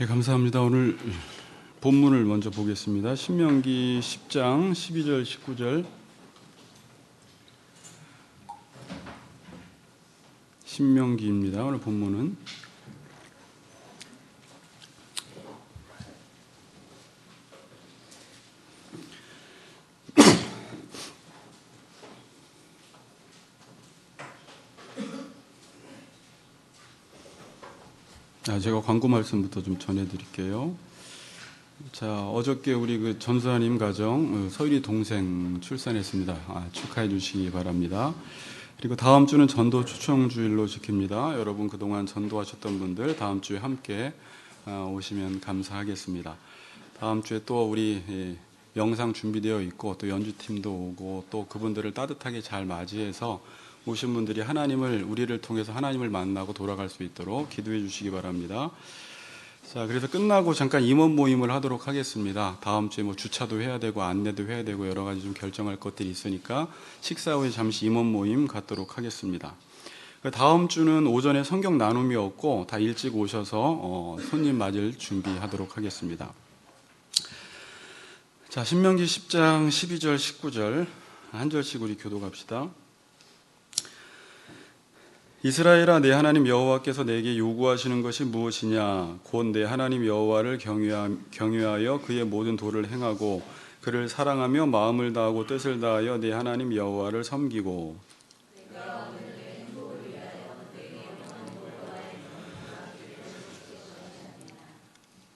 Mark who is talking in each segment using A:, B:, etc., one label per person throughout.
A: 예, 감사합니다. 오늘 본문을 먼저 보겠습니다. 신명기 10장 12절 19절. 신명기입니다. 오늘 본문은 제가 광고 말씀부터 좀 전해드릴게요. 자, 어저께 우리 전수아님 가정 서율이 동생 출산했습니다. 축하해 주시기 바랍니다. 그리고 다음 주는 전도 초청주일로 지킵니다. 여러분 그동안 전도하셨던 분들 다음 주에 함께 오시면 감사하겠습니다. 다음 주에 또 우리 영상 준비되어 있고 또 연주팀도 오고 또 그분들을 따뜻하게 잘 맞이해서 오신 분들이 우리를 통해서 하나님을 만나고 돌아갈 수 있도록 기도해 주시기 바랍니다. 자, 그래서 끝나고 잠깐 임원 모임을 하도록 하겠습니다. 다음 주에 주차도 해야 되고 안내도 해야 되고 여러 가지 좀 결정할 것들이 있으니까 식사 후에 잠시 임원 모임 갖도록 하겠습니다. 다음 주는 오전에 성경 나눔이 없고 다 일찍 오셔서 손님 맞을 준비하도록 하겠습니다. 자, 신명기 10장 12절 19절 한 절씩 우리 교독합시다. 이스라엘아, 내 하나님 여호와께서 내게 요구하시는 것이 무엇이냐? 곧 내 하나님 여호와를 경외하여 그의 모든 도를 행하고 그를 사랑하며 마음을 다하고 뜻을 다하여 내 하나님 여호와를 섬기고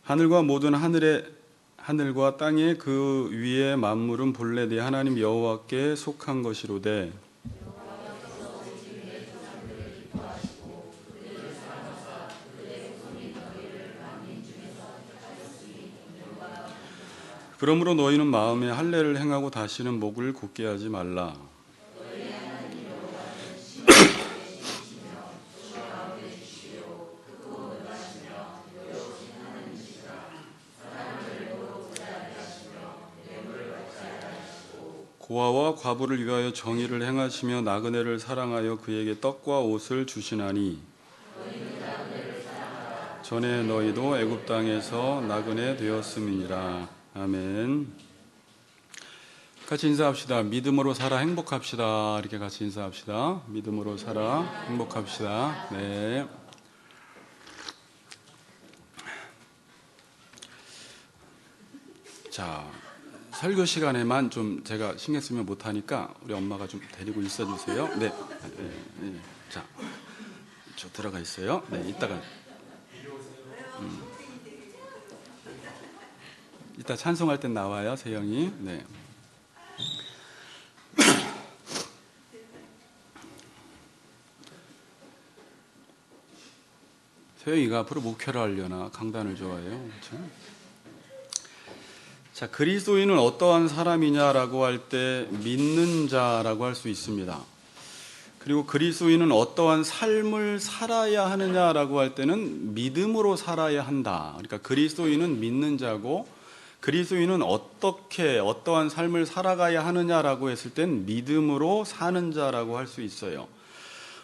A: 하늘과 모든 하늘과 땅에 그 위에 만물은 본래 내 하나님 여호와께 속한 것이로되 그러므로 너희는 마음에 할례를 행하고 다시는 목을 굳게 하지 말라. 고아와 과부를 위하여 정의를 행하시며 나그네를 사랑하여 그에게 떡과 옷을 주시나니 전에 너희도 애굽 땅에서 나그네 되었음이니라. 아멘. 같이 인사합시다. 믿음으로 살아 행복합시다. 이렇게 같이 인사합시다. 믿음으로 살아 행복합시다. 네. 자, 설교 시간에만 좀 제가 신경 쓰면 못하니까 우리 엄마가 좀 데리고 있어 주세요. 네. 자, 저 들어가 있어요. 네, 이따가. 이따 찬송할 땐 나와요, 세영이. 네. 세영이가 앞으로 목회를 하려나 강단을 좋아해요. 그렇죠? 자, 그리스도인은 어떠한 사람이냐라고 할 때 믿는 자라고 할 수 있습니다. 그리고 그리스도인은 어떠한 삶을 살아야 하느냐라고 할 때는 믿음으로 살아야 한다. 그러니까 그리스도인은 믿는 자고 그리스도인은 어떠한 삶을 살아가야 하느냐라고 했을 땐 믿음으로 사는 자라고 할 수 있어요.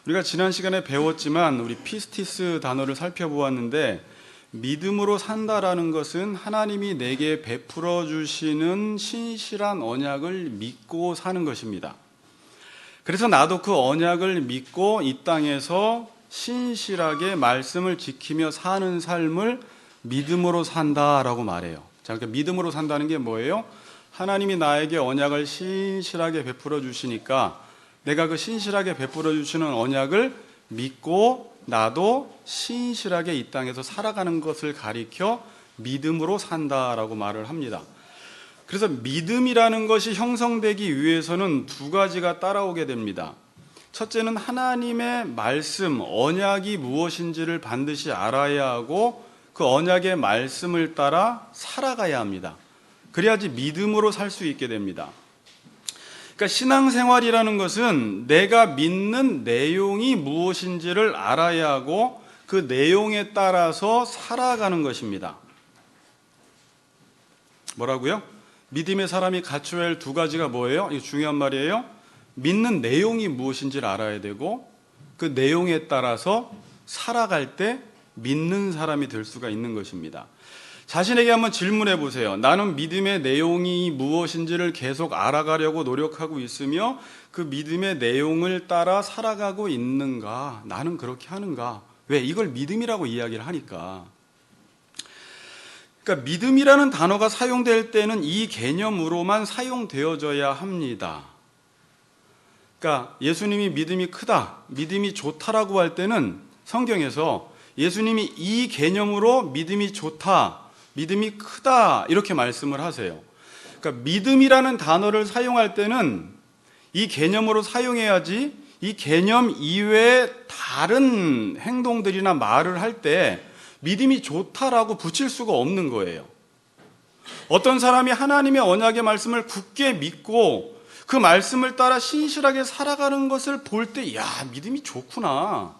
A: 우리가 지난 시간에 배웠지만 우리 피스티스 단어를 살펴보았는데 믿음으로 산다라는 것은 하나님이 내게 베풀어 주시는 신실한 언약을 믿고 사는 것입니다. 그래서 나도 그 언약을 믿고 이 땅에서 신실하게 말씀을 지키며 사는 삶을 믿음으로 산다라고 말해요. 자, 그러니까 믿음으로 산다는 게 뭐예요? 하나님이 나에게 언약을 신실하게 베풀어 주시니까 내가 그 신실하게 베풀어 주시는 언약을 믿고 나도 신실하게 이 땅에서 살아가는 것을 가리켜 믿음으로 산다라고 말을 합니다. 그래서 믿음이라는 것이 형성되기 위해서는 두 가지가 따라오게 됩니다. 첫째는 하나님의 말씀, 언약이 무엇인지를 반드시 알아야 하고 그 언약의 말씀을 따라 살아가야 합니다. 그래야지 믿음으로 살 수 있게 됩니다. 그러니까 신앙생활이라는 것은 내가 믿는 내용이 무엇인지를 알아야 하고 그 내용에 따라서 살아가는 것입니다. 뭐라고요? 믿음의 사람이 갖춰야 할 두 가지가 뭐예요? 이거 중요한 말이에요. 믿는 내용이 무엇인지를 알아야 되고 그 내용에 따라서 살아갈 때 믿는 사람이 될 수가 있는 것입니다. 자신에게 한번 질문해 보세요. 나는 믿음의 내용이 무엇인지를 계속 알아가려고 노력하고 있으며 그 믿음의 내용을 따라 살아가고 있는가? 나는 그렇게 하는가? 왜? 이걸 믿음이라고 이야기를 하니까. 그러니까 믿음이라는 단어가 사용될 때는 이 개념으로만 사용되어져야 합니다. 그러니까 예수님이 믿음이 크다, 믿음이 좋다라고 할 때는 성경에서 예수님이 이 개념으로 믿음이 좋다, 믿음이 크다 이렇게 말씀을 하세요. 그러니까 믿음이라는 단어를 사용할 때는 이 개념으로 사용해야지 이 개념 이외의 다른 행동들이나 말을 할 때 믿음이 좋다라고 붙일 수가 없는 거예요. 어떤 사람이 하나님의 언약의 말씀을 굳게 믿고 그 말씀을 따라 신실하게 살아가는 것을 볼 때, 야, 믿음이 좋구나.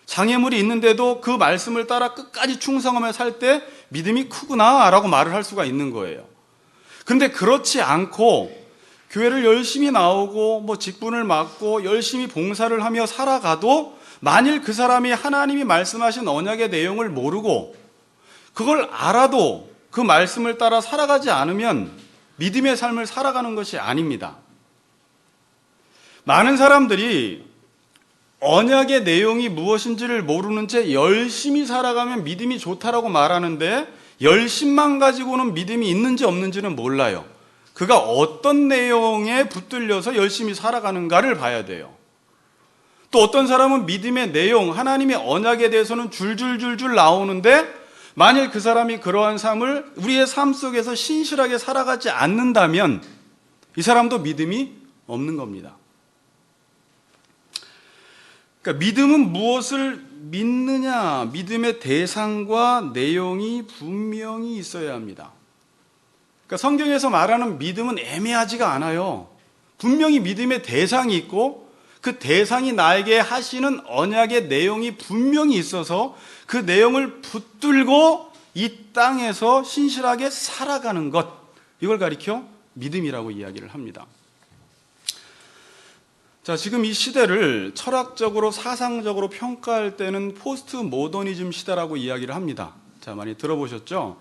A: 장애물이 있는데도 그 말씀을 따라 끝까지 충성하며 살 때 믿음이 크구나 라고 말을 할 수가 있는 거예요. 근데 그렇지 않고 교회를 열심히 나오고 직분을 맡고 열심히 봉사를 하며 살아가도 만일 그 사람이 하나님이 말씀하신 언약의 내용을 모르고 그걸 알아도 그 말씀을 따라 살아가지 않으면 믿음의 삶을 살아가는 것이 아닙니다. 많은 사람들이 언약의 내용이 무엇인지를 모르는 채 열심히 살아가면 믿음이 좋다라고 말하는데 열심만 가지고는 믿음이 있는지 없는지는 몰라요. 그가 어떤 내용에 붙들려서 열심히 살아가는가를 봐야 돼요. 또 어떤 사람은 믿음의 내용, 하나님의 언약에 대해서는 줄줄줄줄 나오는데 만일 그 사람이 그러한 삶을 우리의 삶 속에서 신실하게 살아가지 않는다면 이 사람도 믿음이 없는 겁니다. 그러니까 믿음은 무엇을 믿느냐, 믿음의 대상과 내용이 분명히 있어야 합니다. 그러니까 성경에서 말하는 믿음은 애매하지가 않아요. 분명히 믿음의 대상이 있고 그 대상이 나에게 하시는 언약의 내용이 분명히 있어서 그 내용을 붙들고 이 땅에서 신실하게 살아가는 것, 이걸 가리켜 믿음이라고 이야기를 합니다. 자, 지금 이 시대를 철학적으로 사상적으로 평가할 때는 포스트 모더니즘 시대라고 이야기를 합니다. 자, 많이 들어보셨죠?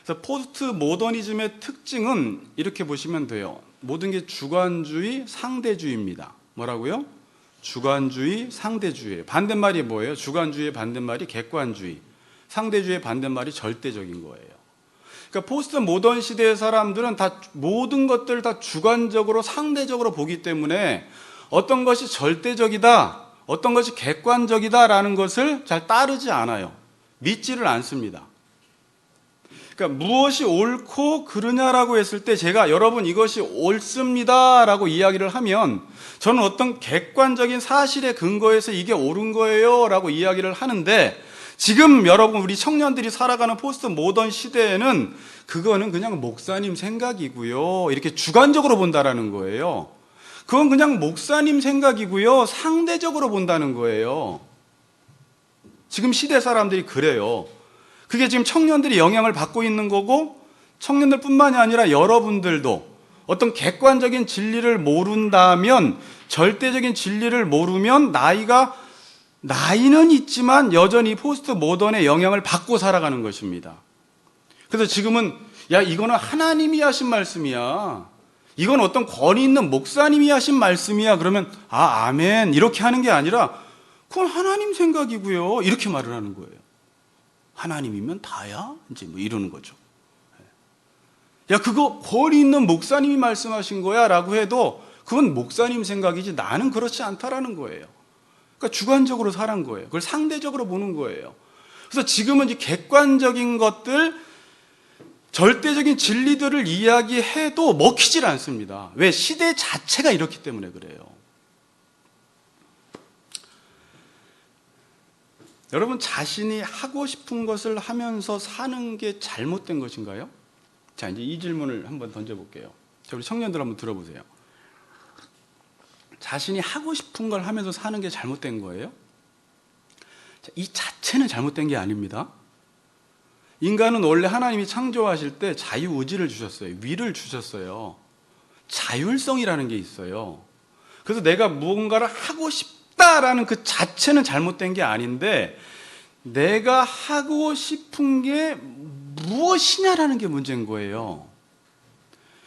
A: 그래서 포스트 모더니즘의 특징은 이렇게 보시면 돼요. 모든 게 주관주의, 상대주의입니다. 뭐라고요? 주관주의, 상대주의. 반대말이 뭐예요? 주관주의의 반대말이 객관주의, 상대주의의 반대말이 절대적인 거예요. 그러니까 포스트 모던 시대의 사람들은 다 모든 것들을 다 주관적으로, 상대적으로 보기 때문에 어떤 것이 절대적이다, 어떤 것이 객관적이다라는 것을 잘 따르지 않아요. 믿지를 않습니다. 그러니까 무엇이 옳고 그르냐라고 했을 때 제가 여러분 이것이 옳습니다라고 이야기를 하면 저는 어떤 객관적인 사실에 근거해서 이게 옳은 거예요 라고 이야기를 하는데 지금 여러분 우리 청년들이 살아가는 포스트 모던 시대에는 그거는 그냥 목사님 생각이고요, 이렇게 주관적으로 본다라는 거예요. 그건 그냥 목사님 생각이고요, 상대적으로 본다는 거예요. 지금 시대 사람들이 그래요. 그게 지금 청년들이 영향을 받고 있는 거고 청년들뿐만이 아니라 여러분들도 어떤 객관적인 진리를 모른다면, 절대적인 진리를 모르면 나이는 있지만 여전히 포스트 모던의 영향을 받고 살아가는 것입니다. 그래서 지금은 야, 이거는 하나님이 하신 말씀이야, 이건 어떤 권위 있는 목사님이 하신 말씀이야 그러면 아멘 이렇게 하는 게 아니라 그건 하나님 생각이고요 이렇게 말을 하는 거예요. 하나님이면 다야? 이제 이러는 거죠. 야, 그거 권위 있는 목사님이 말씀하신 거야 라고 해도 그건 목사님 생각이지 나는 그렇지 않다라는 거예요. 그러니까 주관적으로 살은 거예요. 그걸 상대적으로 보는 거예요. 그래서 지금은 이제 객관적인 것들, 절대적인 진리들을 이야기해도 먹히질 않습니다. 왜? 시대 자체가 이렇기 때문에 그래요. 여러분, 자신이 하고 싶은 것을 하면서 사는 게 잘못된 것인가요? 자, 이제 이 질문을 한번 던져볼게요. 자, 우리 청년들 한번 들어보세요. 자신이 하고 싶은 걸 하면서 사는 게 잘못된 거예요? 자, 이 자체는 잘못된 게 아닙니다. 인간은 원래 하나님이 창조하실 때 자유의지를 주셨어요. 위를 주셨어요. 자율성이라는 게 있어요. 그래서 내가 무언가를 하고 싶다라는 그 자체는 잘못된 게 아닌데 내가 하고 싶은 게 무엇이냐라는 게 문제인 거예요.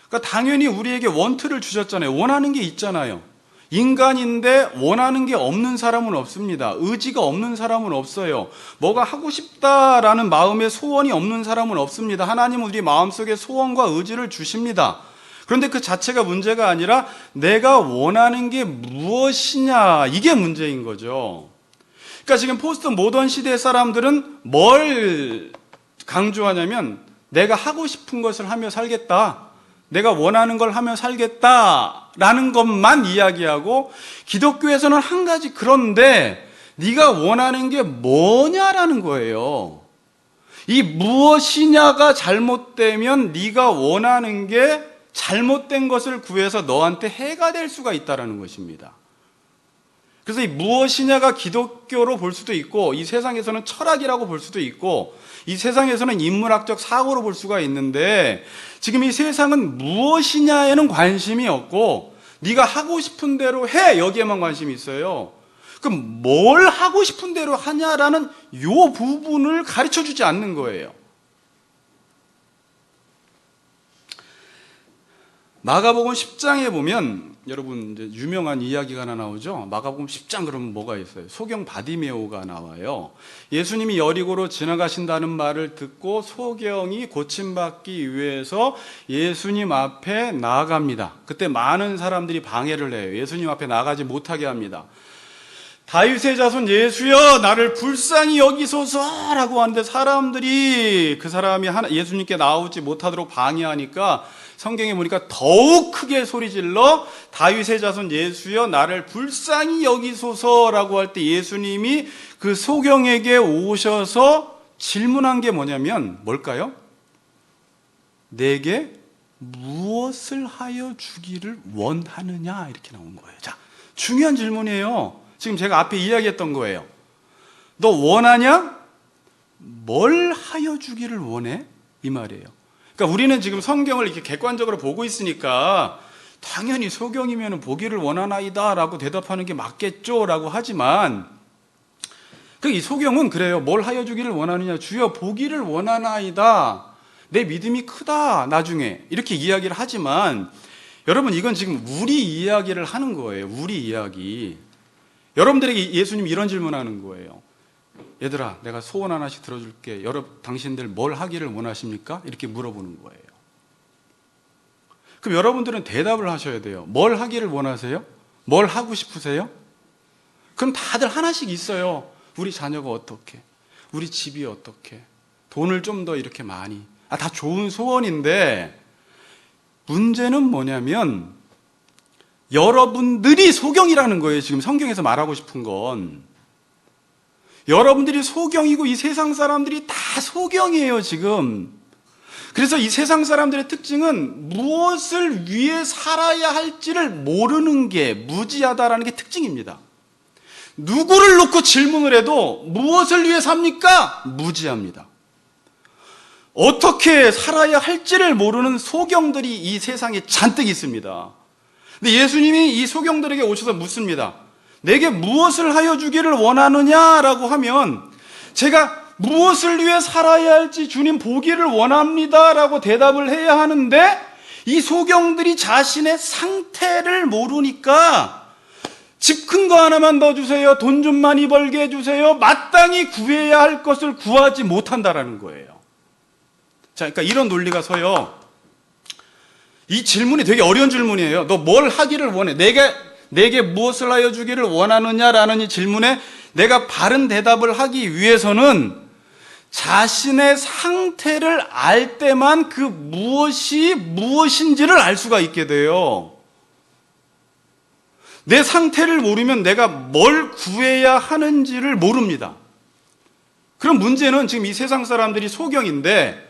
A: 그러니까 당연히 우리에게 원투를 주셨잖아요. 원하는 게 있잖아요. 인간인데 원하는 게 없는 사람은 없습니다. 의지가 없는 사람은 없어요. 뭐가 하고 싶다라는 마음에 소원이 없는 사람은 없습니다. 하나님은 우리 마음속에 소원과 의지를 주십니다. 그런데 그 자체가 문제가 아니라 내가 원하는 게 무엇이냐, 이게 문제인 거죠. 그러니까 지금 포스트 모던 시대 사람들은 뭘 강조하냐면 내가 하고 싶은 것을 하며 살겠다, 내가 원하는 걸 하며 살겠다라는 것만 이야기하고, 기독교에서는 한 가지, 그런데 네가 원하는 게 뭐냐라는 거예요. 이 무엇이냐가 잘못되면 네가 원하는 게 잘못된 것을 구해서 너한테 해가 될 수가 있다는 것입니다. 그래서 이 무엇이냐가 기독교로 볼 수도 있고, 이 세상에서는 철학이라고 볼 수도 있고, 이 세상에서는 인문학적 사고로 볼 수가 있는데, 지금 이 세상은 무엇이냐에는 관심이 없고 네가 하고 싶은 대로 해, 여기에만 관심이 있어요. 그럼 뭘 하고 싶은 대로 하냐라는 요 부분을 가르쳐주지 않는 거예요. 마가복음 10장에 보면 여러분 이제 유명한 이야기가 하나 나오죠. 마가복음 10장 그러면 뭐가 있어요? 소경 바디메오가 나와요. 예수님이 여리고로 지나가신다는 말을 듣고 소경이 고침받기 위해서 예수님 앞에 나아갑니다. 그때 많은 사람들이 방해를 해요. 예수님 앞에 나가지 못하게 합니다. 다윗의 자손 예수여, 나를 불쌍히 여기소서라고 하는데 사람들이 그 사람이 예수님께 나오지 못하도록 방해하니까 성경에 보니까 더욱 크게 소리질러 다윗의 자손 예수여, 나를 불쌍히 여기소서라고 할 때 예수님이 그 소경에게 오셔서 질문한 게 뭐냐면 뭘까요? 내게 무엇을 하여 주기를 원하느냐, 이렇게 나온 거예요. 자, 중요한 질문이에요. 지금 제가 앞에 이야기했던 거예요. 너 원하냐? 뭘 하여 주기를 원해? 이 말이에요. 그러니까 우리는 지금 성경을 이렇게 객관적으로 보고 있으니까 당연히 소경이면 보기를 원하나이다 라고 대답하는 게 맞겠죠 라고 하지만, 이 소경은 그래요. 뭘 하여 주기를 원하느냐? 주여 보기를 원하나이다, 내 믿음이 크다, 나중에 이렇게 이야기를 하지만, 여러분 이건 지금 우리 이야기를 하는 거예요. 우리 이야기. 여러분들에게 예수님이 이런 질문하는 거예요. 얘들아, 내가 소원 하나씩 들어줄게. 당신들 뭘 하기를 원하십니까? 이렇게 물어보는 거예요. 그럼 여러분들은 대답을 하셔야 돼요. 뭘 하기를 원하세요? 뭘 하고 싶으세요? 그럼 다들 하나씩 있어요. 우리 자녀가 어떻게? 우리 집이 어떻게? 돈을 좀 더 이렇게 많이. 다 좋은 소원인데 문제는 뭐냐면 여러분들이 소경이라는 거예요. 지금 성경에서 말하고 싶은 건 여러분들이 소경이고 이 세상 사람들이 다 소경이에요 지금. 그래서 이 세상 사람들의 특징은 무엇을 위해 살아야 할지를 모르는 게, 무지하다라는 게 특징입니다. 누구를 놓고 질문을 해도 무엇을 위해 삽니까? 무지합니다. 어떻게 살아야 할지를 모르는 소경들이 이 세상에 잔뜩 있습니다. 근데 예수님이 이 소경들에게 오셔서 묻습니다. 내게 무엇을 하여 주기를 원하느냐라고 하면, 제가 무엇을 위해 살아야 할지 주님 보기를 원합니다라고 대답을 해야 하는데, 이 소경들이 자신의 상태를 모르니까 집 큰 거 하나만 더 주세요, 돈 좀 많이 벌게 해주세요, 마땅히 구해야 할 것을 구하지 못한다라는 거예요. 자, 그러니까 이런 논리가 서요. 이 질문이 되게 어려운 질문이에요. 너 뭘 하기를 원해? 내게 무엇을 하여 주기를 원하느냐라는 이 질문에 내가 바른 대답을 하기 위해서는 자신의 상태를 알 때만 그 무엇이 무엇인지를 알 수가 있게 돼요. 내 상태를 모르면 내가 뭘 구해야 하는지를 모릅니다. 그럼 문제는 지금 이 세상 사람들이 소경인데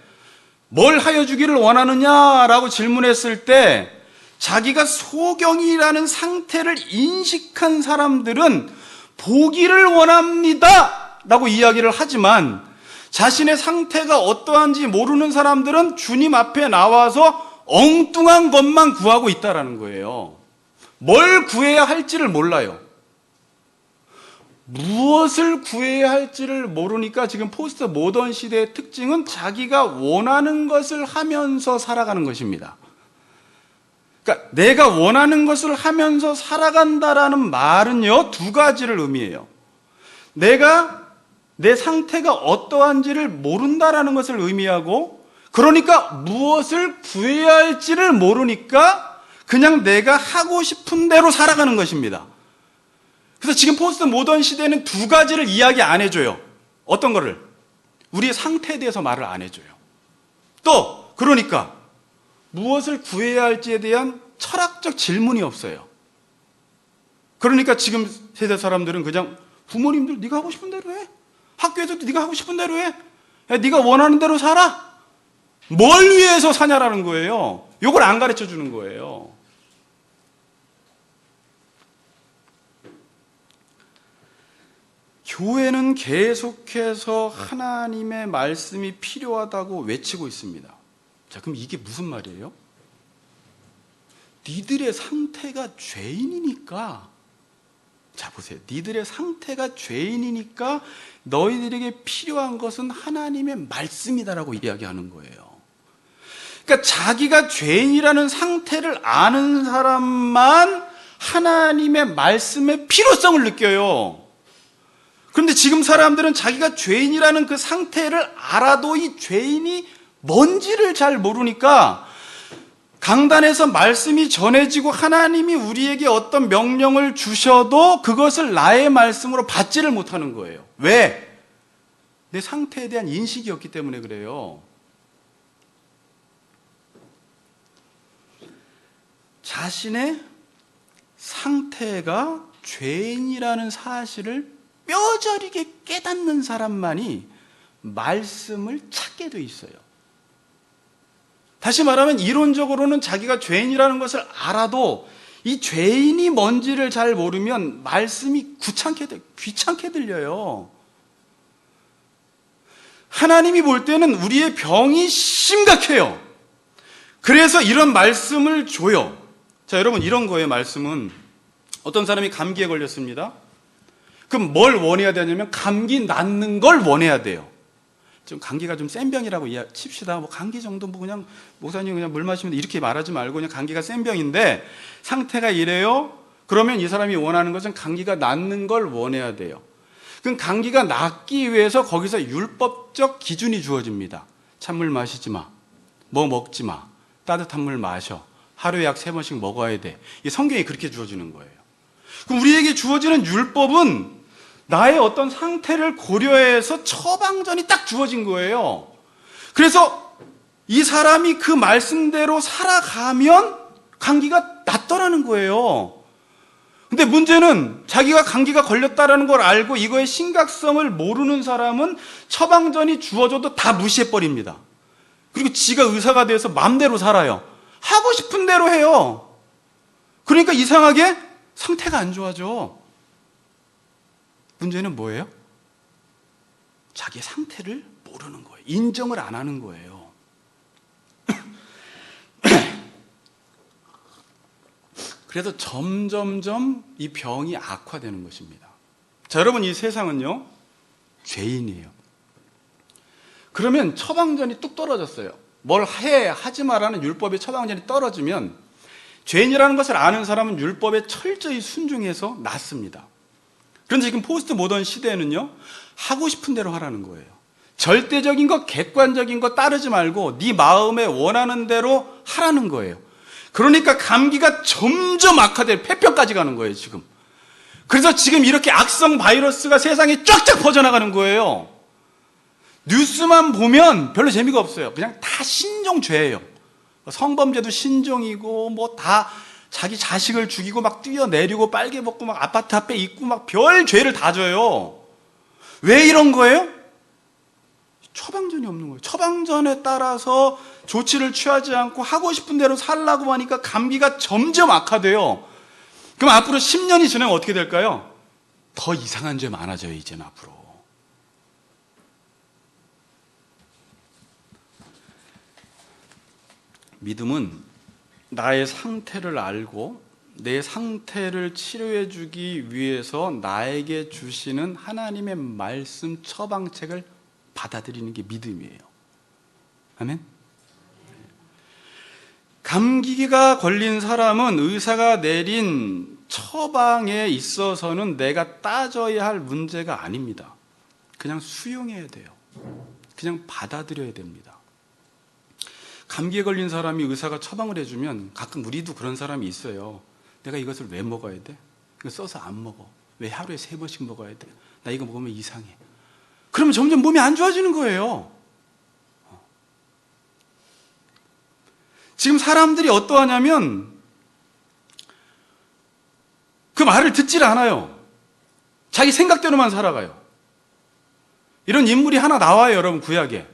A: 뭘 하여 주기를 원하느냐라고 질문했을 때 자기가 소경이라는 상태를 인식한 사람들은 보기를 원합니다 라고 이야기를 하지만, 자신의 상태가 어떠한지 모르는 사람들은 주님 앞에 나와서 엉뚱한 것만 구하고 있다라는 거예요. 뭘 구해야 할지를 몰라요. 무엇을 구해야 할지를 모르니까 지금 포스트 모던 시대의 특징은 자기가 원하는 것을 하면서 살아가는 것입니다. 그러니까 내가 원하는 것을 하면서 살아간다라는 말은요, 두 가지를 의미해요. 내가 내 상태가 어떠한지를 모른다라는 것을 의미하고, 그러니까 무엇을 구해야 할지를 모르니까 그냥 내가 하고 싶은 대로 살아가는 것입니다. 그래서 지금 포스트 모던 시대는 두 가지를 이야기 안 해줘요. 어떤 거를? 우리의 상태에 대해서 말을 안 해줘요. 또 그러니까 무엇을 구해야 할지에 대한 철학적 질문이 없어요. 그러니까 지금 세대 사람들은 그냥 부모님들 네가 하고 싶은 대로 해. 학교에서도 네가 하고 싶은 대로 해. 야, 네가 원하는 대로 살아. 뭘 위해서 사냐라는 거예요. 이걸 안 가르쳐 주는 거예요. 교회는 계속해서 하나님의 말씀이 필요하다고 외치고 있습니다. 자, 그럼 이게 무슨 말이에요? 니들의 상태가 죄인이니까, 자 보세요. 니들의 상태가 죄인이니까 너희들에게 필요한 것은 하나님의 말씀이다라고 이야기하는 거예요. 그러니까 자기가 죄인이라는 상태를 아는 사람만 하나님의 말씀의 필요성을 느껴요. 그런데 지금 사람들은 자기가 죄인이라는 그 상태를 알아도 이 죄인이 뭔지를 잘 모르니까 강단에서 말씀이 전해지고 하나님이 우리에게 어떤 명령을 주셔도 그것을 나의 말씀으로 받지를 못하는 거예요. 왜? 내 상태에 대한 인식이 없기 때문에 그래요. 자신의 상태가 죄인이라는 사실을 뼈저리게 깨닫는 사람만이 말씀을 찾게 돼 있어요. 다시 말하면 이론적으로는 자기가 죄인이라는 것을 알아도 이 죄인이 뭔지를 잘 모르면 말씀이 귀찮게 들려요. 하나님이 볼 때는 우리의 병이 심각해요. 그래서 이런 말씀을 줘요. 자, 여러분, 이런 거예요. 말씀은 어떤 사람이 감기에 걸렸습니다. 그럼 뭘 원해야 되냐면 감기 낫는 걸 원해야 돼요. 좀 감기가 좀 센 병이라고 칩시다. 뭐 감기 정도 뭐 그냥 목사님 그냥 물 마시면 이렇게 말하지 말고 그냥 감기가 센 병인데 상태가 이래요. 그러면 이 사람이 원하는 것은 감기가 낫는 걸 원해야 돼요. 그럼 감기가 낫기 위해서 거기서 율법적 기준이 주어집니다. 찬물 마시지 마. 뭐 먹지 마. 따뜻한 물 마셔. 하루에 약 3번씩 먹어야 돼. 이 성경이 그렇게 주어지는 거예요. 그럼 우리에게 주어지는 율법은 나의 어떤 상태를 고려해서 처방전이 딱 주어진 거예요. 그래서 이 사람이 그 말씀대로 살아가면 감기가 낫더라는 거예요. 근데 문제는 자기가 감기가 걸렸다라는 걸 알고 이거의 심각성을 모르는 사람은 처방전이 주어져도 다 무시해버립니다. 그리고 지가 의사가 돼서 마음대로 살아요. 하고 싶은 대로 해요. 그러니까 이상하게 상태가 안 좋아져. 문제는 뭐예요? 자기 상태를 모르는 거예요. 인정을 안 하는 거예요. 그래서 점점점 이 병이 악화되는 것입니다. 자, 여러분, 이 세상은요, 죄인이에요. 그러면 처방전이 뚝 떨어졌어요. 뭘 하지 마라는 율법의 처방전이 떨어지면 죄인이라는 것을 아는 사람은 율법에 철저히 순종해서 낫습니다. 그런데 지금 포스트 모던 시대에는요, 하고 싶은 대로 하라는 거예요. 절대적인 것, 객관적인 것 따르지 말고 네 마음에 원하는 대로 하라는 거예요. 그러니까 감기가 점점 악화돼 폐병까지 가는 거예요, 지금. 그래서 지금 이렇게 악성 바이러스가 세상에 쫙쫙 퍼져나가는 거예요. 뉴스만 보면 별로 재미가 없어요. 그냥 다 신종죄예요. 성범죄도 신종이고 뭐 다 자기 자식을 죽이고 막 뛰어내리고 빨개 먹고 막 아파트 앞에 있고 막 별 죄를 다 져요. 왜 이런 거예요? 처방전이 없는 거예요. 처방전에 따라서 조치를 취하지 않고 하고 싶은 대로 살라고 하니까 감기가 점점 악화돼요. 그럼 앞으로 10년이 지나면 어떻게 될까요? 더 이상한 죄 많아져요, 이제는 앞으로. 믿음은 나의 상태를 알고 내 상태를 치료해 주기 위해서 나에게 주시는 하나님의 말씀 처방책을 받아들이는 게 믿음이에요. 아멘. 감기가 걸린 사람은 의사가 내린 처방에 있어서는 내가 따져야 할 문제가 아닙니다. 그냥 수용해야 돼요. 그냥 받아들여야 됩니다. 감기에 걸린 사람이 의사가 처방을 해주면 가끔 우리도 그런 사람이 있어요. 내가 이것을 왜 먹어야 돼? 이거 써서 안 먹어. 왜 하루에 3번씩 먹어야 돼? 나 이거 먹으면 이상해. 그러면 점점 몸이 안 좋아지는 거예요. 지금 사람들이 어떠하냐면 그 말을 듣질 않아요. 자기 생각대로만 살아가요. 이런 인물이 하나 나와요, 여러분, 구약에.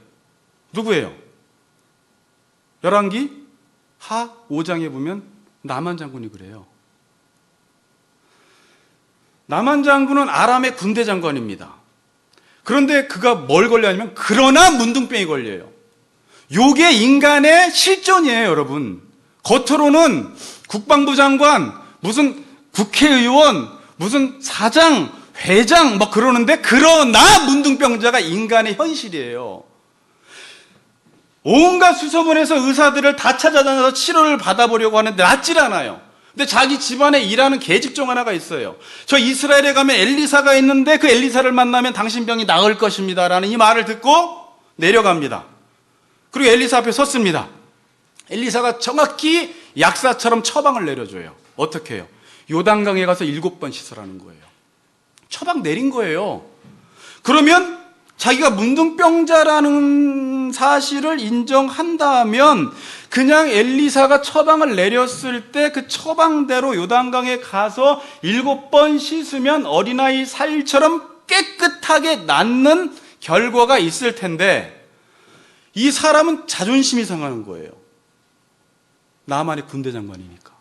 A: 누구예요? 열왕기 하 5장에 보면 나만 장군이 그래요. 나만 장군은 아람의 군대 장관입니다. 그런데 그가 뭘 걸려냐면 그러나 문둥병이 걸려요. 요게 인간의 실존이에요, 여러분. 겉으로는 국방부 장관, 무슨 국회의원, 무슨 사장, 회장 막 그러는데 그러나 문둥병자가 인간의 현실이에요. 온갖 수소문에서 의사들을 다 찾아다녀서 치료를 받아보려고 하는데 낫질 않아요. 근데 자기 집안에 일하는 계집종 하나가 있어요. 저 이스라엘에 가면 엘리사가 있는데 그 엘리사를 만나면 당신 병이 나을 것입니다 라는 이 말을 듣고 내려갑니다. 그리고 엘리사 앞에 섰습니다. 엘리사가 정확히 약사처럼 처방을 내려줘요. 어떻게 해요? 요단강에 가서 7번 씻으라는 거예요. 처방 내린 거예요. 그러면 자기가 문둥병자라는 사실을 인정한다면 그냥 엘리사가 처방을 내렸을 때 그 처방대로 요단강에 가서 7번 씻으면 어린아이 살처럼 깨끗하게 낫는 결과가 있을 텐데 이 사람은 자존심이 상하는 거예요. 나만의 군대 장관이니까.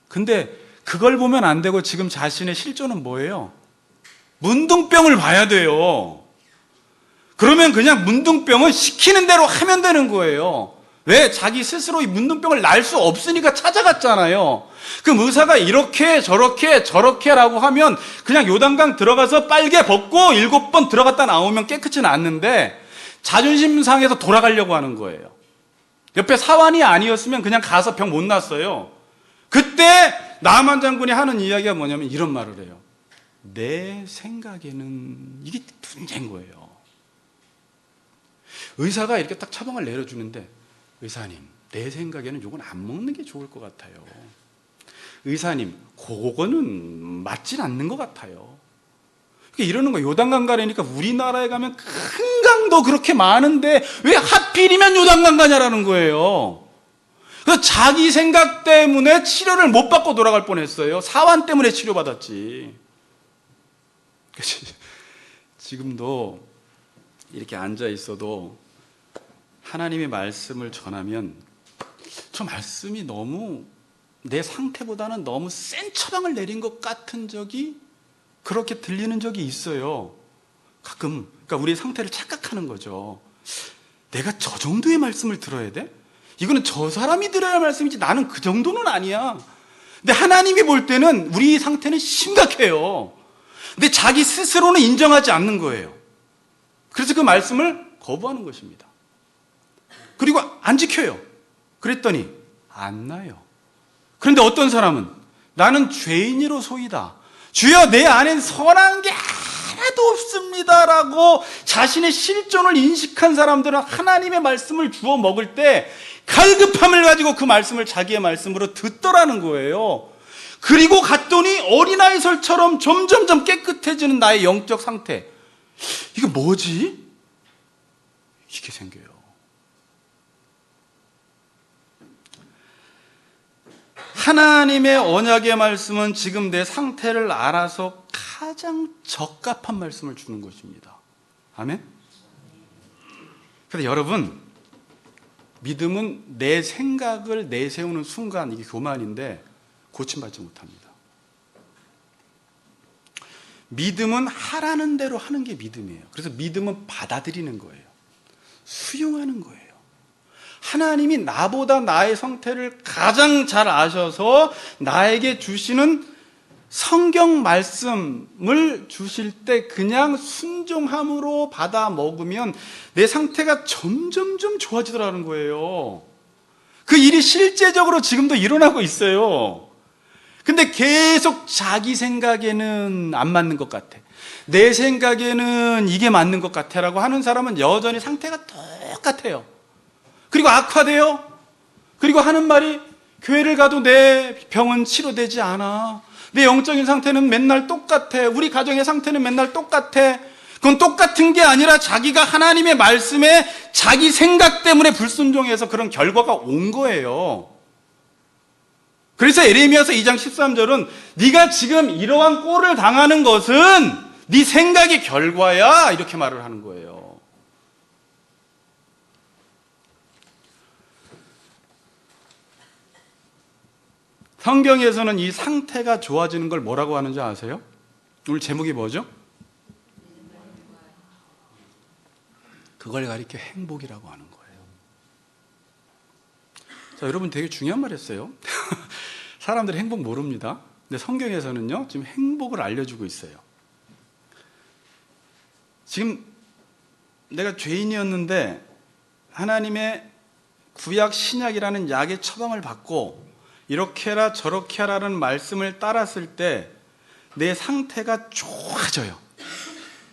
A: 근데 그걸 보면 안 되고 지금 자신의 실존은 뭐예요? 문둥병을 봐야 돼요. 그러면 그냥 문둥병은 시키는 대로 하면 되는 거예요. 왜? 자기 스스로 이 문둥병을 날 수 없으니까 찾아갔잖아요. 그럼 의사가 이렇게 저렇게 라고 하면 그냥 요단강 들어가서 빨개 벗고 7번 들어갔다 나오면 깨끗이 낫는데 자존심 상해서 돌아가려고 하는 거예요. 옆에 사환이 아니었으면 그냥 가서 병 못 났어요. 그때 나만 장군이 하는 이야기가 뭐냐면 이런 말을 해요. 내 생각에는 이게 문제인 거예요. 의사가 이렇게 딱 처방을 내려주는데 의사님, 내 생각에는 이건 안 먹는 게 좋을 것 같아요. 의사님, 그거는 맞진 않는 것 같아요. 이러는 거예요. 요단강 가려니까 우리나라에 가면 큰 강도 그렇게 많은데 왜 하필이면 요단강 가냐라는 거예요. 그래서 자기 생각 때문에 치료를 못 받고 돌아갈 뻔했어요. 사환 때문에 치료받았지. 지금도 이렇게 앉아 있어도 하나님의 말씀을 전하면 저 말씀이 너무 내 상태보다는 너무 센 처방을 내린 것 같은 적이 그렇게 들리는 적이 있어요. 가끔 그러니까 우리의 상태를 착각하는 거죠. 내가 저 정도의 말씀을 들어야 돼? 이거는 저 사람이 들어야 할 말씀이지 나는 그 정도는 아니야. 근데 하나님이 볼 때는 우리 상태는 심각해요. 근데 자기 스스로는 인정하지 않는 거예요. 그래서 그 말씀을 거부하는 것입니다. 그리고 안 지켜요. 그랬더니 안 나요. 그런데 어떤 사람은 나는 죄인이로소이다. 주여 내 안엔 선한 게 하나도 없습니다라고 자신의 실존을 인식한 사람들은 하나님의 말씀을 주워 먹을 때 갈급함을 가지고 그 말씀을 자기의 말씀으로 듣더라는 거예요. 그리고 갔더니 어린아이 설처럼 점점점 깨끗해지는 나의 영적 상태. 이게 뭐지? 이게 생겨요. 하나님의 언약의 말씀은 지금 내 상태를 알아서 가장 적합한 말씀을 주는 것입니다. 아멘? 그런데 여러분, 믿음은 내 생각을 내세우는 순간 이게 교만인데 고침받지 못합니다. 믿음은 하라는 대로 하는 게 믿음이에요. 그래서 믿음은 받아들이는 거예요. 수용하는 거예요. 하나님이 나보다 나의 상태를 가장 잘 아셔서 나에게 주시는 성경 말씀을 주실 때 그냥 순종함으로 받아 먹으면 내 상태가 점점점 좋아지더라는 거예요. 그 일이 실제적으로 지금도 일어나고 있어요. 근데 계속 자기 생각에는 안 맞는 것 같아, 내 생각에는 이게 맞는 것 같아 라고 하는 사람은 여전히 상태가 똑같아요. 그리고 악화돼요. 그리고 하는 말이 교회를 가도 내 병은 치료되지 않아, 내 영적인 상태는 맨날 똑같아, 우리 가정의 상태는 맨날 똑같아. 그건 똑같은 게 아니라 자기가 하나님의 말씀에 자기 생각 때문에 불순종해서 그런 결과가 온 거예요. 그래서 에레미야서 2장 13절은 네가 지금 이러한 꼴을 당하는 것은 네 생각의 결과야, 이렇게 말을 하는 거예요. 성경에서는 이 상태가 좋아지는 걸 뭐라고 하는지 아세요? 오늘 제목이 뭐죠? 그걸 가리켜 행복이라고 하는 거예요. 자, 여러분 되게 중요한 말 했어요. 사람들이 행복 모릅니다. 근데 성경에서는요, 지금 행복을 알려주고 있어요. 지금 내가 죄인이었는데 하나님의 구약 신약이라는 약의 처방을 받고 이렇게 해라 저렇게 하라는 말씀을 따랐을 때 내 상태가 좋아져요.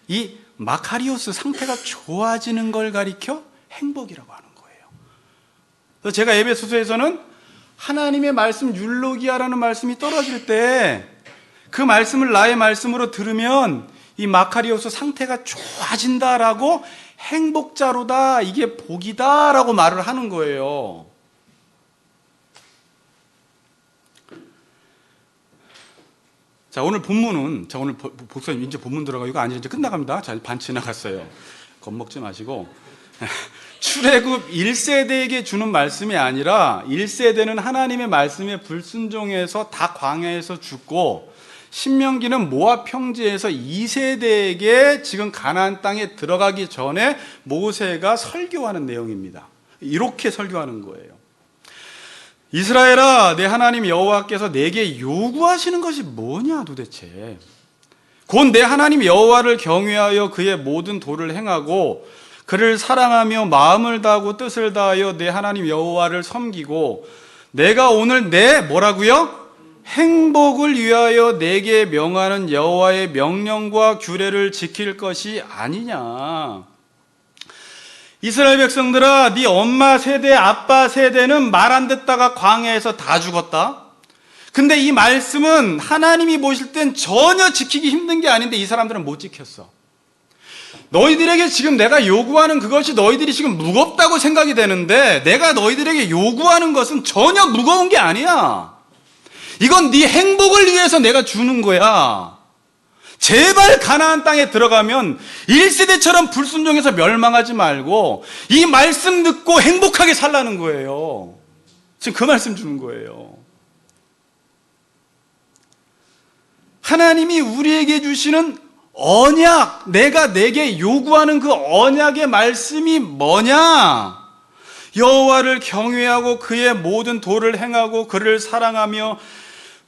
A: 이 마카리오스 상태가 좋아지는 걸 가리켜 행복이라고 하는 거예요. 그래서 제가 에베소서에서는 하나님의 말씀 율로기아라는 말씀이 떨어질 때 그 말씀을 나의 말씀으로 들으면 이 마카리오스 상태가 좋아진다라고, 행복자로다, 이게 복이다라고 말을 하는 거예요. 자, 오늘 본문은, 자, 오늘 목사님 이제 본문 들어가고 이거 아니 이제 끝나갑니다. 자, 반 지나갔어요. 겁먹지 마시고. 출애굽 1세대에게 주는 말씀이 아니라 1세대는 하나님의 말씀에 불순종해서 다 광야에서 죽고, 신명기는 모압 평지에서 2세대에게 지금 가나안 땅에 들어가기 전에 모세가 설교하는 내용입니다. 이렇게 설교하는 거예요. 이스라엘아, 내 하나님 여호와께서 내게 요구하시는 것이 뭐냐 도대체. 곧 내 하나님 여호와를 경외하여 그의 모든 도를 행하고 그를 사랑하며 마음을 다하고 뜻을 다하여 내 하나님 여호와를 섬기고 내가 오늘 내 뭐라고요? 행복을 위하여 내게 명하는 여호와의 명령과 규례를 지킬 것이 아니냐. 이스라엘 백성들아, 네 엄마 세대, 아빠 세대는 말 안 듣다가 광야에서 다 죽었다. 근데 이 말씀은 하나님이 보실 땐 전혀 지키기 힘든 게 아닌데 이 사람들은 못 지켰어. 너희들에게 지금 내가 요구하는 그것이 너희들이 지금 무겁다고 생각이 되는데 내가 너희들에게 요구하는 것은 전혀 무거운 게 아니야. 이건 네 행복을 위해서 내가 주는 거야. 제발 가나안 땅에 들어가면 1세대처럼 불순종해서 멸망하지 말고 이 말씀 듣고 행복하게 살라는 거예요. 지금 그 말씀 주는 거예요. 하나님이 우리에게 주시는 언약, 내가 내게 요구하는 그 언약의 말씀이 뭐냐? 여호와를 경외하고 그의 모든 도를 행하고 그를 사랑하며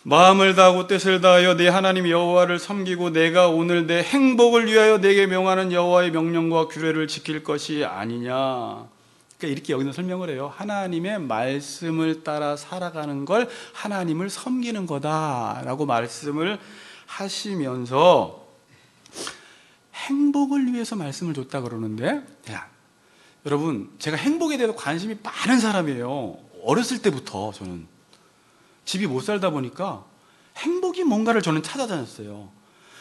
A: 마음을 다하고 뜻을 다하여 내 하나님 여호와를 섬기고 내가 오늘 내 행복을 위하여 내게 명하는 여호와의 명령과 규례를 지킬 것이 아니냐. 그러니까 이렇게 여기서 설명을 해요. 하나님의 말씀을 따라 살아가는 걸 하나님을 섬기는 거다라고 말씀을 하시면서 행복을 위해서 말씀을 줬다 그러는데, 야, 여러분, 제가 행복에 대해서 관심이 많은 사람이에요. 어렸을 때부터 저는 집이 못 살다 보니까 행복이 뭔가를 저는 찾아다녔어요.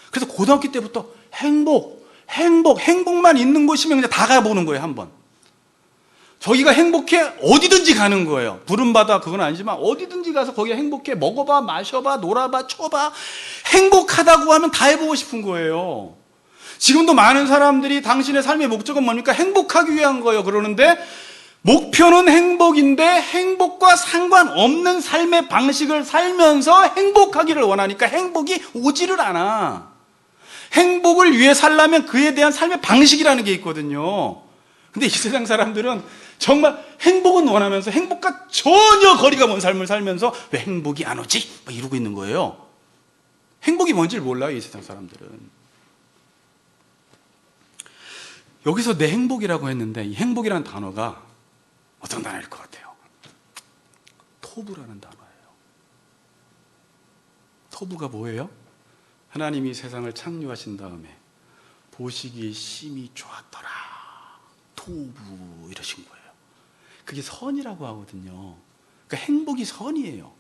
A: 그래서 고등학교 때부터 행복만 있는 곳이면 그냥 다 가보는 거예요, 한번. 저기가 행복해? 어디든지 가는 거예요. 부름받아, 그건 아니지만 어디든지 가서 거기가 행복해. 먹어봐, 마셔봐, 놀아봐, 쳐봐. 행복하다고 하면 다 해보고 싶은 거예요. 지금도 많은 사람들이 당신의 삶의 목적은 뭡니까? 행복하기 위한 거예요. 그러는데 목표는 행복인데 행복과 상관없는 삶의 방식을 살면서 행복하기를 원하니까 행복이 오지를 않아. 행복을 위해 살려면 그에 대한 삶의 방식이라는 게 있거든요. 근데 이 세상 사람들은 정말 행복은 원하면서 행복과 전혀 거리가 먼 삶을 살면서 왜 행복이 안 오지? 막 이러고 있는 거예요. 행복이 뭔지를 몰라요, 이 세상 사람들은. 여기서 내 행복이라고 했는데 이 행복이라는 단어가 어떤 단어일 것 같아요? 토부라는 단어예요. 토부가 뭐예요? 하나님이 세상을 창조하신 다음에 보시기에 심히 좋았더라. 토부 이러신 거예요. 그게 선이라고 하거든요. 그러니까 행복이 선이에요.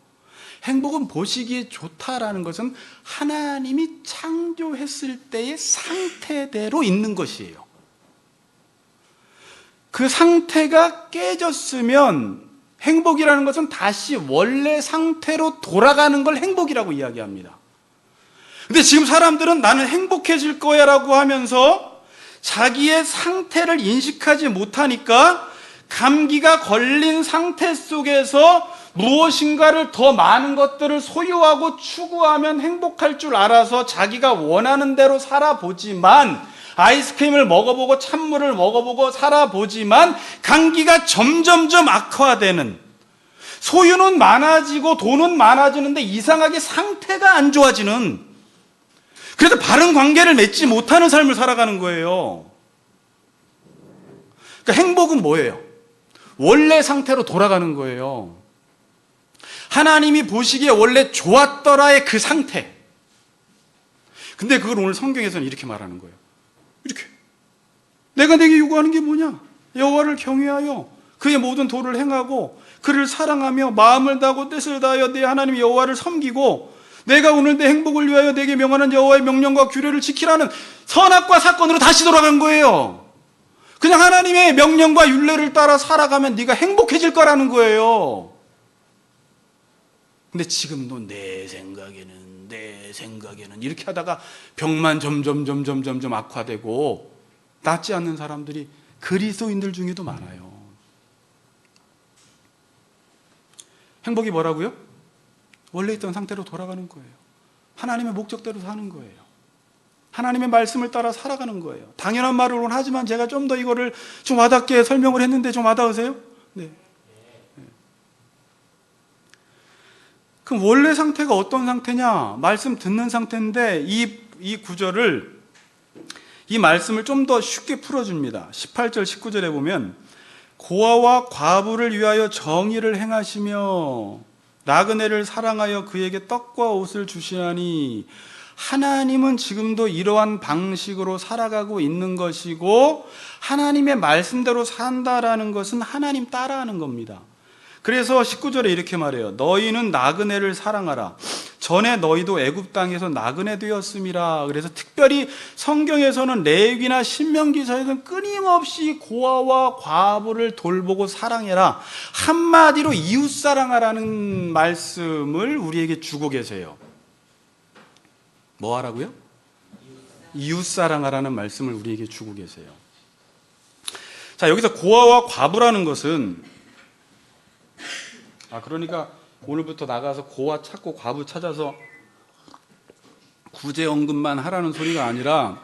A: 행복은 보시기에 좋다라는 것은 하나님이 창조했을 때의 상태대로 있는 것이에요. 그 상태가 깨졌으면 행복이라는 것은 다시 원래 상태로 돌아가는 걸 행복이라고 이야기합니다. 근데 지금 사람들은 나는 행복해질 거야 라고 하면서 자기의 상태를 인식하지 못하니까 감기가 걸린 상태 속에서 무엇인가를 더 많은 것들을 소유하고 추구하면 행복할 줄 알아서 자기가 원하는 대로 살아보지만, 아이스크림을 먹어보고 찬물을 먹어보고 살아보지만 감기가 점점점 악화되는, 소유는 많아지고 돈은 많아지는데 이상하게 상태가 안 좋아지는, 그래서 바른 관계를 맺지 못하는 삶을 살아가는 거예요. 그러니까 행복은 뭐예요? 원래 상태로 돌아가는 거예요. 하나님이 보시기에 원래 좋았더라의 그 상태. 근데 그걸 오늘 성경에서는 이렇게 말하는 거예요. 이렇게. 내가 내게 요구하는 게 뭐냐? 여호와를 경외하여 그의 모든 도를 행하고 그를 사랑하며 마음을 다하고 뜻을 다하여 내 하나님 여호와를 섬기고 내가 오늘 내 행복을 위하여 내게 명하는 여호와의 명령과 규례를 지키라는 선악과 사건으로 다시 돌아간 거예요. 그냥 하나님의 명령과 율례를 따라 살아가면 네가 행복해질 거라는 거예요. 근데 지금도 내 생각에는 이렇게 하다가 병만 점점 악화되고 낫지 않는 사람들이 그리스도인들 중에도 많아요. 행복이 뭐라고요? 원래 있던 상태로 돌아가는 거예요. 하나님의 목적대로 사는 거예요. 하나님의 말씀을 따라 살아가는 거예요. 당연한 말을 하지만 제가 좀 더 이거를 좀 와닿게 설명을 했는데 좀 와닿으세요? 네. 그럼 원래 상태가 어떤 상태냐? 말씀 듣는 상태인데 이 구절을, 이 말씀을 좀 더 쉽게 풀어줍니다. 18절 19절에 보면 고아와 과부를 위하여 정의를 행하시며 나그네를 사랑하여 그에게 떡과 옷을 주시나니, 하나님은 지금도 이러한 방식으로 살아가고 있는 것이고 하나님의 말씀대로 산다라는 것은 하나님 따라하는 겁니다. 그래서 19절에 이렇게 말해요. 너희는 나그네를 사랑하라. 전에 너희도 애굽 땅에서 나그네 되었음이라. 그래서 특별히 성경에서는 레위기나 신명기서에서는 끊임없이 고아와 과부를 돌보고 사랑해라, 한마디로 이웃사랑하라는 말씀을 우리에게 주고 계세요. 뭐 하라고요? 이웃사랑하라는 말씀을 우리에게 주고 계세요. 자, 여기서 고아와 과부라는 것은, 그러니까 오늘부터 나가서 고아 찾고 과부 찾아서 구제 언급만 하라는 소리가 아니라,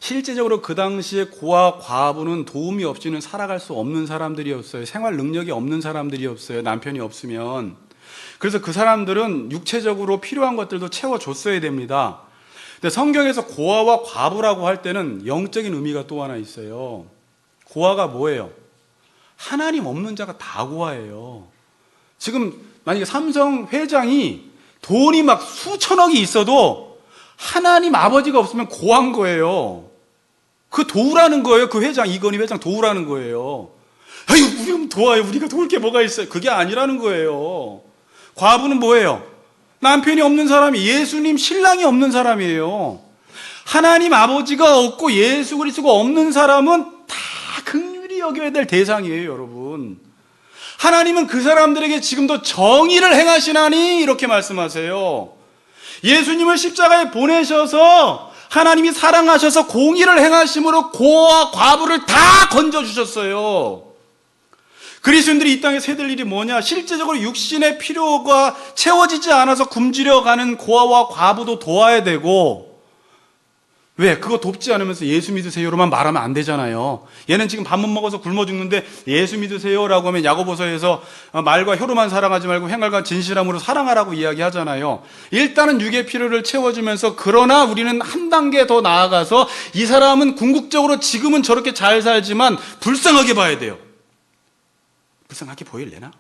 A: 실제적으로 그 당시에 고아 과부는 도움이 없이는 살아갈 수 없는 사람들이었어요. 생활 능력이 없는 사람들이었어요. 남편이 없으면. 그래서 그 사람들은 육체적으로 필요한 것들도 채워줬어야 됩니다. 근데 성경에서 고아와 과부라고 할 때는 영적인 의미가 또 하나 있어요. 고아가 뭐예요? 하나님 없는 자가 다 고아예요. 지금 만약에 삼성 회장이 돈이 막 수천억이 있어도 하나님 아버지가 없으면 고아인 거예요. 그 도우라는 거예요. 그 회장, 이건희 회장 도우라는 거예요. 아유, 우리 도와요. 우리가 도울 게 뭐가 있어요. 그게 아니라는 거예요. 과부는 뭐예요? 남편이 없는 사람이, 예수님 신랑이 없는 사람이에요. 하나님 아버지가 없고 예수 그리스도가 없는 사람은 다 긍휼히 여겨야 될 대상이에요, 여러분. 하나님은 그 사람들에게 지금도 정의를 행하시나니 이렇게 말씀하세요. 예수님을 십자가에 보내셔서 하나님이 사랑하셔서 공의를 행하심으로 고아와 과부를 다 건져주셨어요. 그리스도인들이 이 땅에 세될 일이 뭐냐? 실제적으로 육신의 필요가 채워지지 않아서 굶주려 가는 고아와 과부도 도와야 되고, 왜? 그거 돕지 않으면서 예수 믿으세요로만 말하면 안 되잖아요. 얘는 지금 밥 못 먹어서 굶어 죽는데 예수 믿으세요라고 하면 야고보서에서 말과 혀로만 사랑하지 말고 행할과 진실함으로 사랑하라고 이야기하잖아요. 일단은 육의 필요를 채워주면서, 그러나 우리는 한 단계 더 나아가서 이 사람은 궁극적으로 지금은 저렇게 잘 살지만 불쌍하게 봐야 돼요. 불쌍하게 보일래나?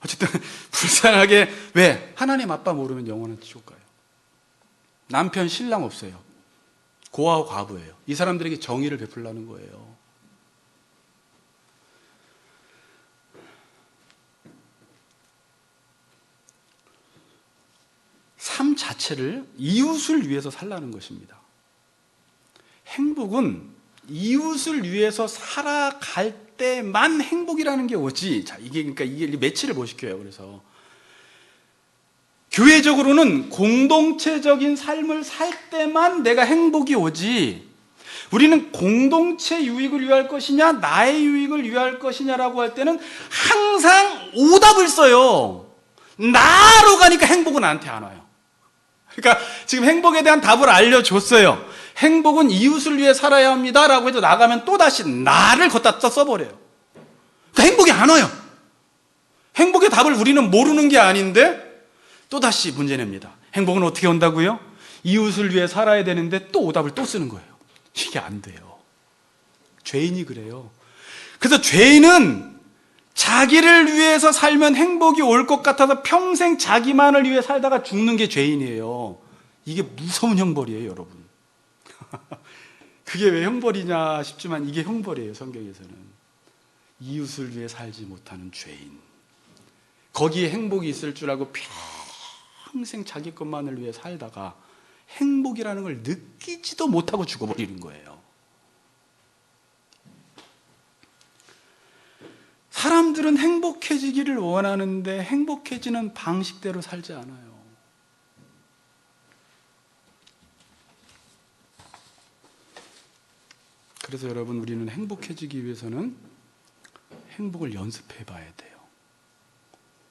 A: 어쨌든 불쌍하게. 왜? 하나님 아빠 모르면 영원한 지옥 가요. 남편 신랑 없어요. 고아와 과부예요. 이 사람들에게 정의를 베풀라는 거예요. 삶 자체를 이웃을 위해서 살라는 것입니다. 행복은 이웃을 위해서 살아갈 때만 행복이라는 게 오지. 자, 그러니까 이게 매치를 못 시켜요. 그래서 교회적으로는 공동체적인 삶을 살 때만 내가 행복이 오지, 우리는 공동체 유익을 위할 것이냐 나의 유익을 위할 것이냐라고 할 때는 항상 오답을 써요. 나로 가니까 행복은 나한테 안 와요. 그러니까 지금 행복에 대한 답을 알려줬어요. 행복은 이웃을 위해 살아야 합니다라고 해서 나가면 또다시 나를 걷다 써버려요. 그러니까 행복이 안 와요. 행복의 답을 우리는 모르는 게 아닌데 또다시 문제 냅니다. 행복은 어떻게 온다고요? 이웃을 위해 살아야 되는데 또 오답을 또 쓰는 거예요. 이게 안 돼요. 죄인이 그래요. 그래서 죄인은 자기를 위해서 살면 행복이 올 것 같아서 평생 자기만을 위해 살다가 죽는 게 죄인이에요. 이게 무서운 형벌이에요, 여러분. 그게 왜 형벌이냐 싶지만 이게 형벌이에요, 성경에서는. 이웃을 위해 살지 못하는 죄인. 거기에 행복이 있을 줄 알고 평생 자기 것만을 위해 살다가 행복이라는 걸 느끼지도 못하고 죽어버리는 거예요. 사람들은 행복해지기를 원하는데 행복해지는 방식대로 살지 않아요. 그래서 여러분, 우리는 행복해지기 위해서는 행복을 연습해 봐야 돼요.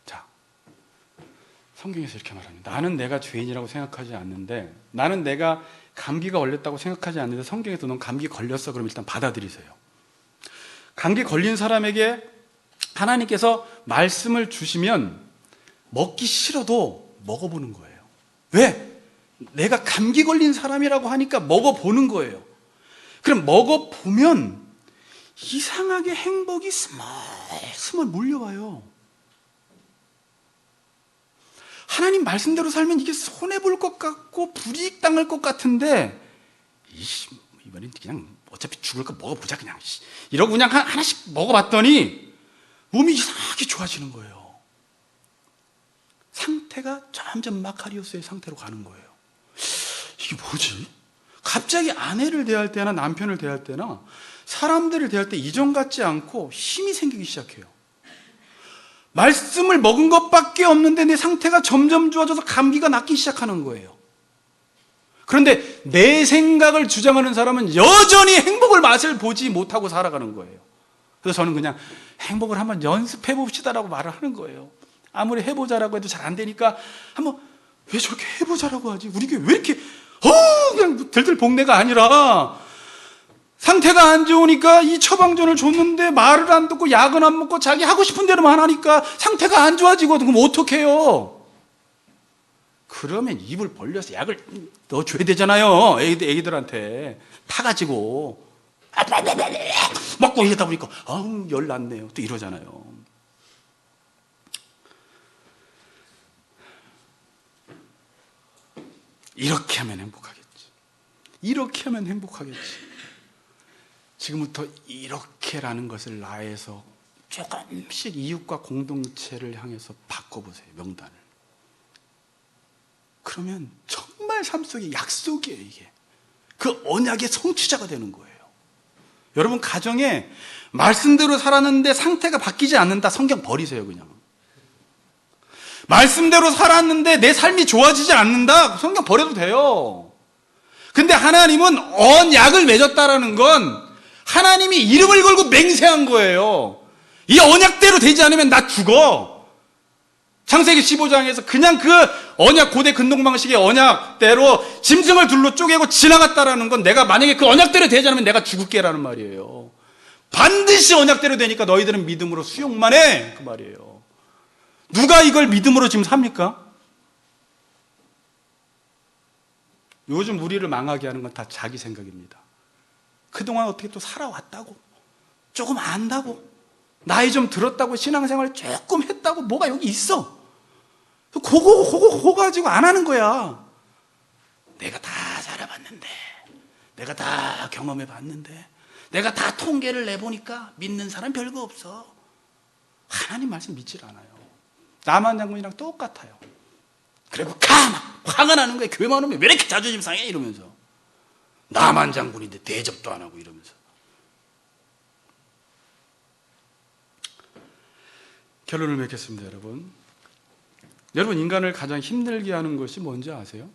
A: 자, 성경에서 이렇게 말합니다. 나는 내가 죄인이라고 생각하지 않는데, 나는 내가 감기가 걸렸다고 생각하지 않는데, 성경에서 넌 감기 걸렸어 그럼 일단 받아들이세요. 감기 걸린 사람에게 하나님께서 말씀을 주시면 먹기 싫어도 먹어보는 거예요. 왜? 내가 감기 걸린 사람이라고 하니까 먹어보는 거예요. 그럼 먹어보면 이상하게 행복이 스멀스멀 몰려와요. 하나님 말씀대로 살면 이게 손해볼 것 같고 불이익 당할 것 같은데, 이번엔 그냥 어차피 죽을 거 먹어보자 그냥 이러고 그냥 하나씩 먹어봤더니 몸이 이상하게 좋아지는 거예요. 상태가 점점 마카리오스의 상태로 가는 거예요. 이게 뭐지? 갑자기 아내를 대할 때나 남편을 대할 때나 사람들을 대할 때 이전 같지 않고 힘이 생기기 시작해요. 말씀을 먹은 것밖에 없는데 내 상태가 점점 좋아져서 감기가 낫기 시작하는 거예요. 그런데 내 생각을 주장하는 사람은 여전히 행복을 맛을 보지 못하고 살아가는 거예요. 그래서 저는 그냥 행복을 한번 연습해 봅시다라고 말을 하는 거예요. 아무리 해보자라고 해도 잘 안 되니까 한번, 왜 저렇게 해보자라고 하지? 우리 교회 왜 이렇게 그냥 들들 복내가 아니라, 상태가 안 좋으니까 이 처방전을 줬는데 말을 안 듣고 약은 안 먹고 자기 하고 싶은 대로만 하니까 상태가 안 좋아지거든. 그럼 어떡해요? 그러면 입을 벌려서 약을 넣어줘야 되잖아요. 애기들한테 타가지고 먹고 이러다 보니까 열 났네요. 또 이러잖아요. 이렇게 하면 행복하겠지. 이렇게 하면 행복하겠지. 지금부터 이렇게라는 것을 나에서 조금씩 이웃과 공동체를 향해서 바꿔보세요. 명단을. 그러면 정말 삶 속에 약속이에요. 이게 그 언약의 성취자가 되는 거예요. 여러분, 가정에 말씀대로 살았는데 상태가 바뀌지 않는다, 성경 버리세요. 그냥 말씀대로 살았는데 내 삶이 좋아지지 않는다, 성경 버려도 돼요. 근데 하나님은 언약을 맺었다라는 건 하나님이 이름을 걸고 맹세한 거예요. 이 언약대로 되지 않으면 나 죽어. 창세기 15장에서 그냥 그 언약, 고대 근동방식의 언약대로 짐승을 둘로 쪼개고 지나갔다라는 건 내가 만약에 그 언약대로 되지 않으면 내가 죽을게라는 말이에요. 반드시 언약대로 되니까 너희들은 믿음으로 수용만 해, 그 말이에요. 누가 이걸 믿음으로 지금 삽니까? 요즘 우리를 망하게 하는 건 다 자기 생각입니다. 그동안 어떻게 또 살아왔다고, 조금 안다고, 나이 좀 들었다고, 신앙생활 조금 했다고, 뭐가 여기 있어. 그거 가지고 안 하는 거야. 내가 다 살아봤는데, 내가 다 경험해봤는데, 내가 다 통계를 내보니까 믿는 사람 별거 없어. 하나님 말씀 믿질 않아요. 나만 장군이랑 똑같아요. 그리고 막 화가 나는 거예요. 교회만 오면 왜 이렇게 자존심 상해? 이러면서. 나만 장군인데 대접도 안 하고 이러면서. 결론을 맺겠습니다, 여러분. 여러분, 인간을 가장 힘들게 하는 것이 뭔지 아세요?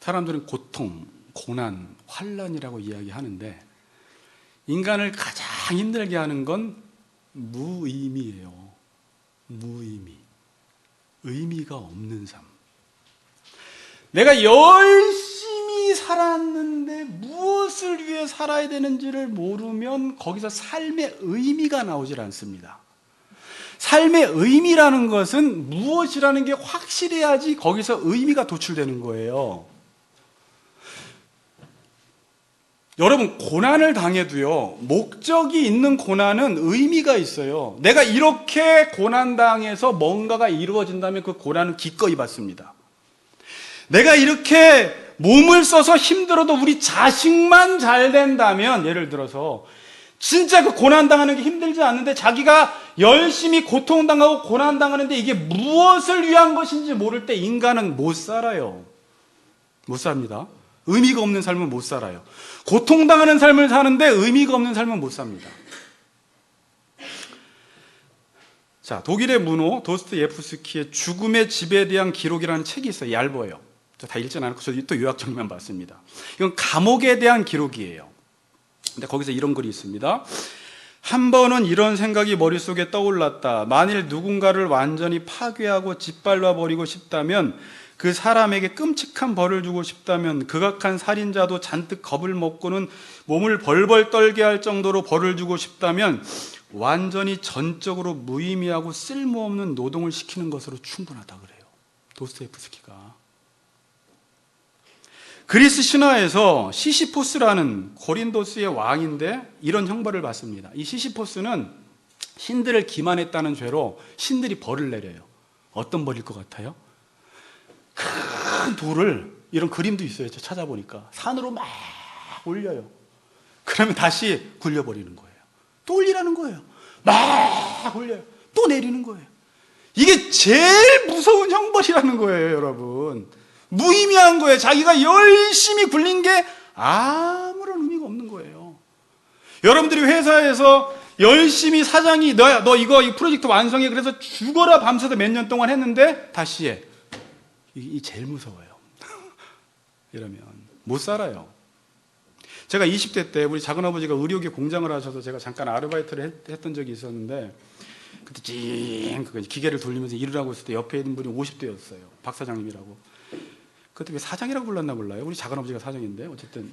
A: 사람들은 고통, 고난, 환난이라고 이야기하는데 인간을 가장 힘들게 하는 건 무의미예요. 무의미. 의미가 없는 삶. 내가 열심히 살았는데 무엇을 위해 살아야 되는지를 모르면 거기서 삶의 의미가 나오질 않습니다. 삶의 의미라는 것은 무엇이라는 게 확실해야지 거기서 의미가 도출되는 거예요. 여러분, 고난을 당해도요, 목적이 있는 고난은 의미가 있어요. 내가 이렇게 고난당해서 뭔가가 이루어진다면 그 고난은 기꺼이 받습니다. 내가 이렇게 몸을 써서 힘들어도 우리 자식만 잘 된다면, 예를 들어서 진짜 그 고난당하는 게 힘들지 않는데 자기가 열심히 고통당하고 고난당하는데 이게 무엇을 위한 것인지 모를 때 인간은 못 살아요. 못 삽니다. 의미가 없는 삶은 못 살아요. 고통당하는 삶을 사는데 의미가 없는 삶은 못 삽니다. 자, 독일의 문호 도스토옙스키의 죽음의 집에 대한 기록이라는 책이 있어요. 얇아요. 다 읽진 않고 저 또 요약정리만 봤습니다. 이건 감옥에 대한 기록이에요. 근데 거기서 이런 글이 있습니다. 한 번은 이런 생각이 머릿속에 떠올랐다. 만일 누군가를 완전히 파괴하고 짓밟아 버리고 싶다면, 그 사람에게 끔찍한 벌을 주고 싶다면, 극악한 살인자도 잔뜩 겁을 먹고는 몸을 벌벌 떨게 할 정도로 벌을 주고 싶다면 완전히 전적으로 무의미하고 쓸모없는 노동을 시키는 것으로 충분하다 그래요. 도스토옙스키가. 그리스 신화에서 시시포스라는 고린도스의 왕인데 이런 형벌을 받습니다. 이 시시포스는 신들을 기만했다는 죄로 신들이 벌을 내려요. 어떤 벌일 것 같아요? 큰 돌을, 이런 그림도 있어요. 찾아보니까 산으로 막 올려요. 그러면 다시 굴려버리는 거예요. 또 올리라는 거예요. 막 올려요. 또 내리는 거예요. 이게 제일 무서운 형벌이라는 거예요, 여러분. 무의미한 거예요. 자기가 열심히 굴린 게 아무런 의미가 없는 거예요. 여러분들이 회사에서 열심히 사장이 너 이거 이 프로젝트 완성해, 그래서 죽어라 밤새서 몇 년 동안 했는데 다시 해. 이 제일 무서워요. 이러면 못 살아요. 제가 20대 때 우리 작은아버지가 의료기 공장을 하셔서 제가 잠깐 아르바이트를 했던 적이 있었는데, 그때 기계를 돌리면서 일을 하고 있을 때 옆에 있는 분이 50대였어요. 박 사장님이라고. 그때 왜 사장이라고 불렀나 몰라요. 우리 작은아버지가 사장인데 어쨌든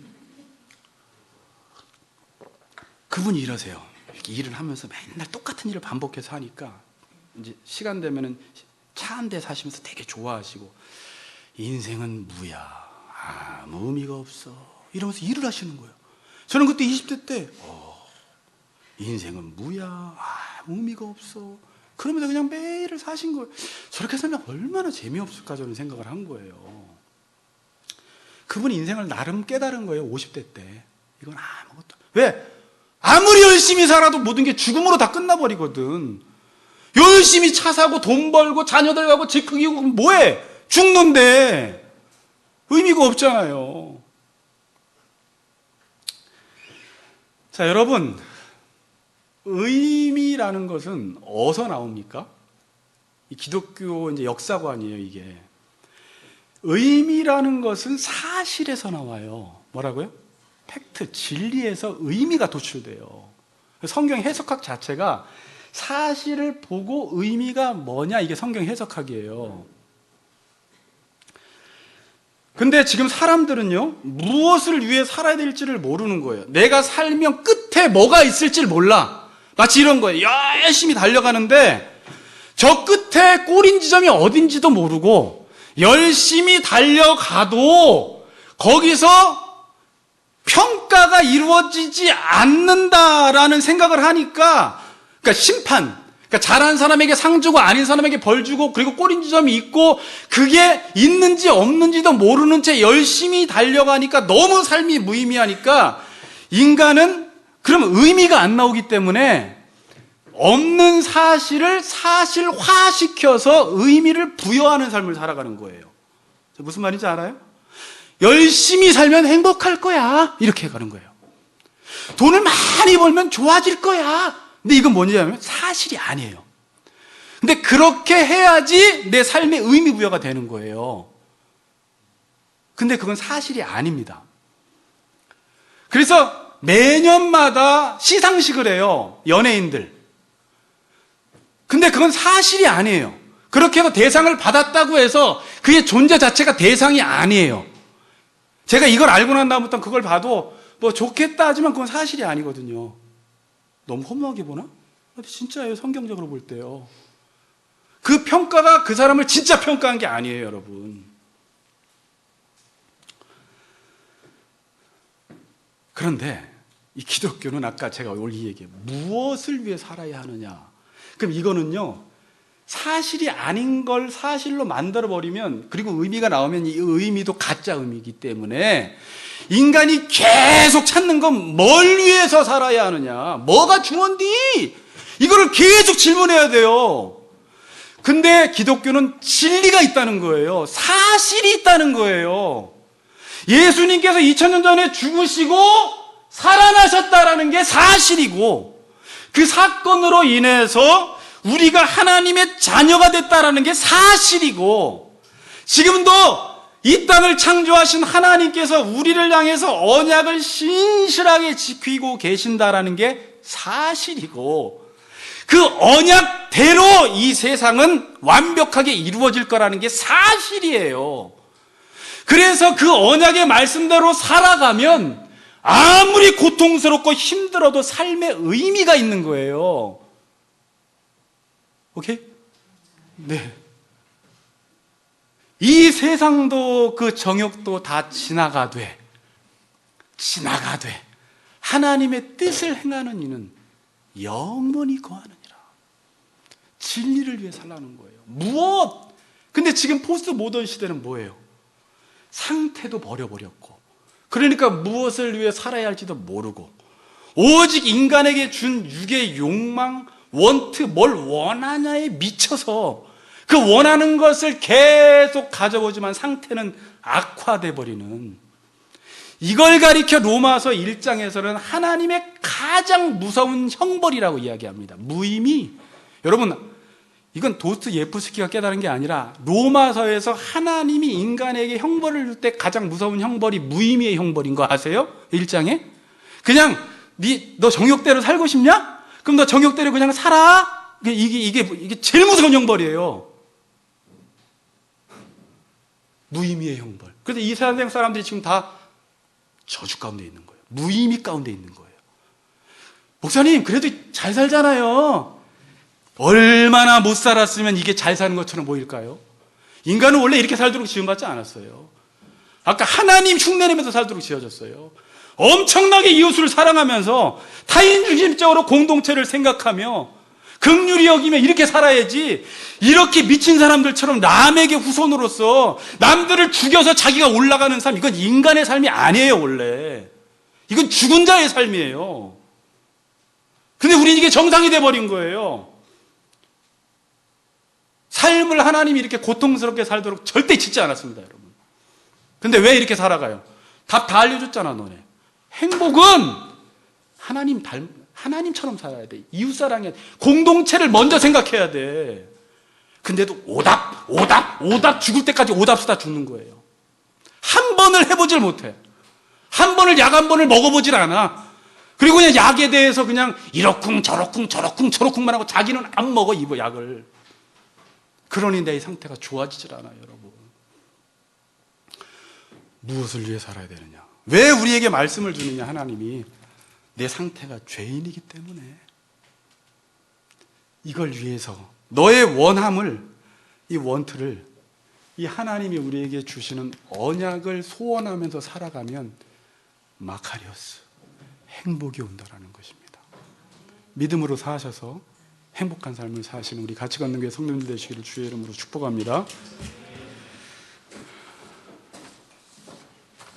A: 그분이 이러세요. 이렇게 일을 하면서 맨날 똑같은 일을 반복해서 하니까 이제 시간 되면은 차 한 대 사시면서 되게 좋아하시고, 인생은 무야, 아무 의미가 없어, 이러면서 일을 하시는 거예요. 저는 그때 20대 때 인생은 무야, 아무 의미가 없어, 그러면서 그냥 매일을 사신 거예요. 저렇게 살면 얼마나 재미없을까 저는 생각을 한 거예요. 그분이 인생을 나름 깨달은 거예요. 50대 때. 이건 아무것도. 왜? 아무리 열심히 살아도 모든 게 죽음으로 다 끝나버리거든. 열심히 차 사고 돈 벌고 자녀들 가고 집 크기고 뭐해? 죽는데 의미가 없잖아요. 자, 여러분, 의미라는 것은 어디서 나옵니까? 이 기독교 이제 역사관이에요, 이게. 의미라는 것은 사실에서 나와요. 뭐라고요? 팩트, 진리에서 의미가 도출돼요. 성경 해석학 자체가 사실을 보고 의미가 뭐냐, 이게 성경 해석하기예요. 근데 지금 사람들은요, 무엇을 위해 살아야 될지를 모르는 거예요. 내가 살면 끝에 뭐가 있을지를 몰라. 마치 이런 거예요. 열심히 달려가는데 저 끝에 꼬린 지점이 어딘지도 모르고 열심히 달려가도 거기서 평가가 이루어지지 않는다라는 생각을 하니까, 그러니까 심판, 그러니까 잘한 사람에게 상 주고 아닌 사람에게 벌 주고 그리고 꼬린 지점이 있고 그게 있는지 없는지도 모르는 채 열심히 달려가니까 너무 삶이 무의미하니까 인간은 그럼 의미가 안 나오기 때문에 없는 사실을 사실화시켜서 의미를 부여하는 삶을 살아가는 거예요. 무슨 말인지 알아요? 열심히 살면 행복할 거야, 이렇게 가는 거예요. 돈을 많이 벌면 좋아질 거야. 근데 이건 뭐냐면 사실이 아니에요. 근데 그렇게 해야지 내 삶의 의미 부여가 되는 거예요. 근데 그건 사실이 아닙니다. 그래서 매년마다 시상식을 해요, 연예인들. 근데 그건 사실이 아니에요. 그렇게 해서 대상을 받았다고 해서 그의 존재 자체가 대상이 아니에요. 제가 이걸 알고 난 다음부터 그걸 봐도 뭐 좋겠다 하지만 그건 사실이 아니거든요. 너무 허무하게 보나? 근데 진짜예요, 성경적으로 볼 때요. 그 평가가 그 사람을 진짜 평가한 게 아니에요, 여러분. 그런데 이 기독교는 아까 제가 오늘 이 얘기해요. 무엇을 위해 살아야 하느냐. 그럼 이거는요, 사실이 아닌 걸 사실로 만들어버리면, 그리고 의미가 나오면 이 의미도 가짜 의미이기 때문에 인간이 계속 찾는 건 뭘 위해서 살아야 하느냐, 뭐가 중요한디, 이거를 계속 질문해야 돼요. 근데 기독교는 진리가 있다는 거예요. 사실이 있다는 거예요. 예수님께서 2000년 전에 죽으시고 살아나셨다라는 게 사실이고, 그 사건으로 인해서 우리가 하나님의 자녀가 됐다라는 게 사실이고, 지금도 이 땅을 창조하신 하나님께서 우리를 향해서 언약을 신실하게 지키고 계신다라는 게 사실이고, 그 언약대로 이 세상은 완벽하게 이루어질 거라는 게 사실이에요. 그래서 그 언약의 말씀대로 살아가면 아무리 고통스럽고 힘들어도 삶의 의미가 있는 거예요. 오케이? 네. 이 세상도 그 정욕도 다 지나가되 하나님의 뜻을 행하는 이는 영원히 거하느니라. 진리를 위해 살라는 거예요. 무엇? 근데 지금 포스트 모던 시대는 뭐예요? 상태도 버려버렸고, 그러니까 무엇을 위해 살아야 할지도 모르고, 오직 인간에게 준 육의 욕망, 원트, 뭘 원하냐에 미쳐서 그 원하는 것을 계속 가져보지만 상태는 악화돼 버리는, 이걸 가리켜 로마서 1장에서는 하나님의 가장 무서운 형벌이라고 이야기합니다. 무의미. 여러분, 이건 도스토옙스키가 깨달은 게 아니라 로마서에서 하나님이 인간에게 형벌을 줄 때 가장 무서운 형벌이 무의미의 형벌인 거 아세요? 1장에? 그냥 너 정욕대로 살고 싶냐? 그럼 너 정욕대로 그냥 살아? 이게 제일 무서운 형벌이에요. 무의미의 형벌. 그래서 이 세상 사람들이 지금 다 저주 가운데 있는 거예요. 무의미 가운데 있는 거예요. 목사님, 그래도 잘 살잖아요. 얼마나 못 살았으면 이게 잘 사는 것처럼 보일까요? 인간은 원래 이렇게 살도록 지음받지 않았어요. 아까 하나님 흉내내면서 살도록 지어졌어요. 엄청나게 이웃을 사랑하면서 타인 중심적으로 공동체를 생각하며 긍휼히 여기며 이렇게 살아야지, 이렇게 미친 사람들처럼 남에게 후손으로서 남들을 죽여서 자기가 올라가는 삶, 이건 인간의 삶이 아니에요. 원래 이건 죽은 자의 삶이에요. 근데 우리는 이게 정상이 돼버린 거예요. 삶을 하나님이 이렇게 고통스럽게 살도록 절대 짓지 않았습니다, 여러분. 근데 왜 이렇게 살아가요? 답 다 알려줬잖아, 너네. 행복은 하나님처럼 살아야 돼. 이웃사랑해. 공동체를 먼저 생각해야 돼. 근데도 오답 죽을 때까지 오답 쓰다 죽는 거예요. 한 번을 해보질 못해. 한 번을 약 한 번을 먹어보질 않아.
B: 그리고 그냥 약에 대해서 그냥 이러쿵 저러쿵만 하고 자기는 안 먹어, 이 약을. 그러니 내 상태가 좋아지질 않아요, 여러분. 무엇을 위해 살아야 되느냐? 왜 우리에게 말씀을 주느냐? 하나님이 내 상태가 죄인이기 때문에. 이걸 위해서 너의 원함을, 이 원트를, 이 하나님이 우리에게 주시는 언약을 소원하면서 살아가면 마카리오스, 행복이 온다라는 것입니다. 믿음으로 사셔서 행복한 삶을 사시는 우리 같이 걷는 교회 성도님들 되시기를 주의 이름으로 축복합니다.